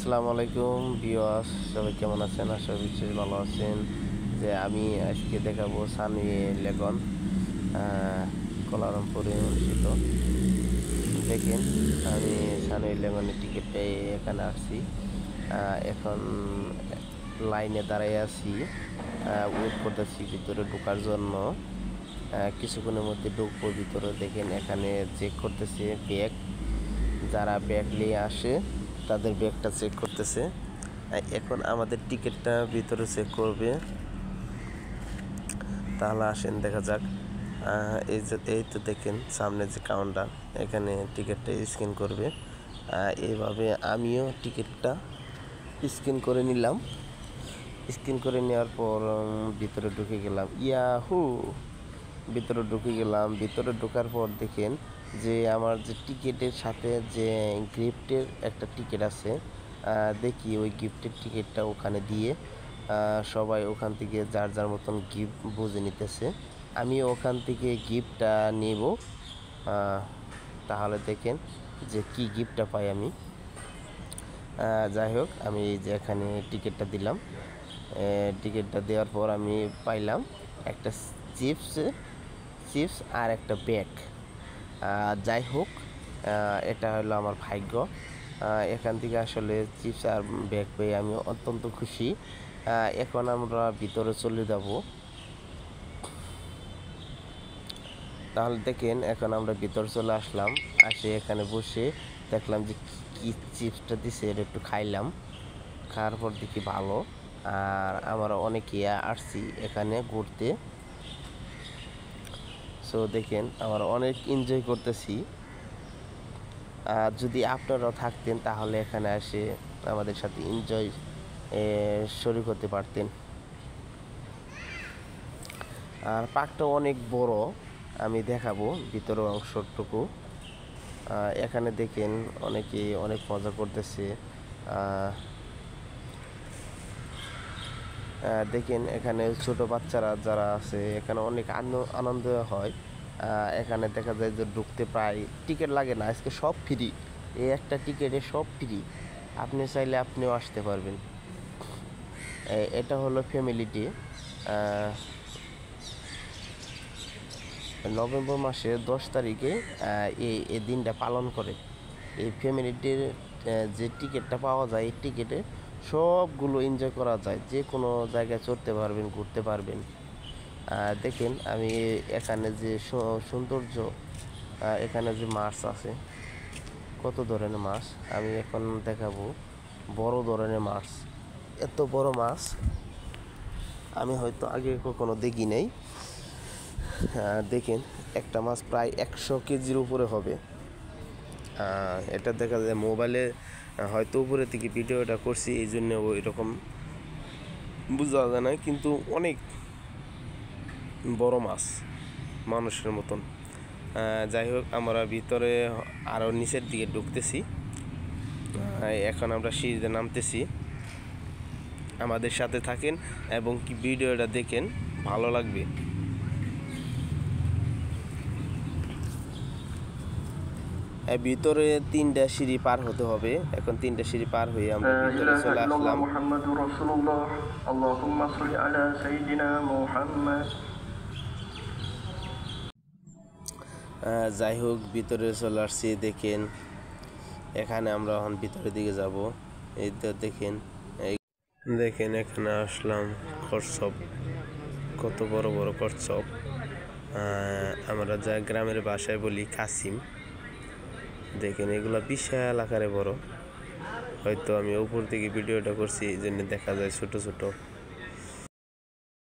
আসসালামু আলাইকুম ভিউয়ার্স, সবাই কেমন আছেন? আশা করি ভালো আছেন। যে আমি আজকে দেখাবো সানওয়ে লেগন কোলালামপুরে অনুষ্ঠিত। দেখেন, আমি সানওয়ে লেগনের টিকিট পেয়ে এখানে আসছি। এখন লাইনে দাঁড়িয়ে আছি, ওয়েট করতেছি ভিতরে ঢোকার জন্য। কিছুক্ষণের মধ্যে ঢুকবো ভিতরে। দেখেন, এখানে চেক করতেছে ব্যাগ, যারা ব্যাগ নিয়ে আসে তাদের ব্যাগটা চেক করতেছে। এখন আমাদের টিকিটটা ভিতরে চেক করবে। তাহলে আসেন দেখা যাক। এই তো দেখেন সামনে যে কাউন্টার, এখানে টিকিটটা স্ক্যান করবে। এইভাবে আমিও টিকিটটা স্ক্যান করে নিলাম। স্ক্যান করে নেওয়ার পর ভিতরে ঢুকে গেলাম। ভিতরে ঢুকে গেলাম। ভিতরে ঢোকার পর দেখেন যে আমার যে টিকিটের সাথে যে গিফটের একটা টিকিট আছে, দেখি ওই গিফটের টিকিটটা ওখানে দিয়ে সবাই ওখান থেকে যার যার মতন গিফট বুঝে নিতেছে। আমি ওখান থেকে গিফটটা নেব। তাহলে দেখেন যে কি গিফটটা পাই আমি। যাই হোক, আমি যে এখানে টিকিটটা দিলাম। টিকিটটা দেওয়ার পর আমি পাইলাম একটা চিপস আর একটা ব্যাগ। যাই হোক, এটা হলো আমার ভাগ্য। এখান থেকে আসলে চিপস আর ব্যাগ পেয়ে আমি অত্যন্ত খুশি। এখন আমরা ভিতরে চলে যাব। তাহলে দেখেন, এখন আমরা ভিতরে চলে আসলাম। এখানে বসে দেখলাম যে কি চিপসটা দিছে, এটা একটু খাইলাম। খাওয়ার পর দেখি ভালো। আর আমরা অনেকে আসছি এখানে ঘুরতে। সো দেখেন, আমরা অনেক এনজয় করতেছি। যদি আপনারাও থাকতেন তাহলে এখানে এসে আমাদের সাথে এনজয় শরীক হতে পারতেন। আর পার্কটা অনেক বড়, আমি দেখাবো ভিতরের অংশটুকু। এখানে দেখেন অনেকে অনেক মজা করতেছে। দেখেন, এখানে ছোট বাচ্চারা যারা আছে এখানে অনেক আনন্দ হয়। এখানে দেখা যায় যে ঢুকতে প্রায় টিকিট লাগে না, আজকে সব ফ্রি। এই একটা টিকিটে সব ফ্রি, আপনি চাইলে আপনিও আসতে পারবেন। এটা হলো ফ্যামিলিটি। নভেম্বর মাসের 10 তারিখে এই দিনটা পালন করে। এই ফ্যামিলিটির যে টিকিটটা পাওয়া যায়, এই টিকিটে সবগুলো এনজয় করা যায়, যে কোনো জায়গায় চড়তে পারবেন, ঘুরতে পারবেন। দেখেন, আমি এখানে যে সৌন্দর্য, এখানে যে মাছ আছে, কত ধরনের মাছ আমি এখন দেখাবো। বড় ধরনের মাছ, এত বড় মাছ আমি হয়তো আগে কখনো দেখি নাই। দেখেন, একটা মাছ প্রায় 100 কেজির উপরে হবে। এটা দেখা যায় মোবাইলে, হয়তো উপরে থেকে ভিডিওটা করছি, এই জন্য ওই রকম বোঝা যায় না, কিন্তু অনেক বড় মাছ, মানুষের মতন। যাই হোক, আমরা ভিতরে আরও নিচের দিকে ঢুকতেছি। এখন আমরা সিঁড়িতে নামতেছি। আমাদের সাথে থাকেন এবং কি ভিডিওটা দেখেন, ভালো লাগবে। ভিতরে 3টা সিঁড়ি পার হতে হবে। এখন 3টা সিঁড়ি পার হয়ে আমরা ভিতরে চলে আসলাম। যাই হোক, ভিতরে চলে আসছি। দেখেন, এখানে আমরা এখন ভিতরের দিকে যাব। এই তো দেখেন এখানে আসলাম। কচ্ছপ, কত বড় বড় কচ্ছপ। আমরা যা গ্রামের ভাষায় বলি কাসিম। দেখেন, এগুলো বিশাল আকারে বড়। হয়তো আমি উপর থেকে ভিডিওটা করছি, এই জন্য দেখা যায় ছোট ছোট।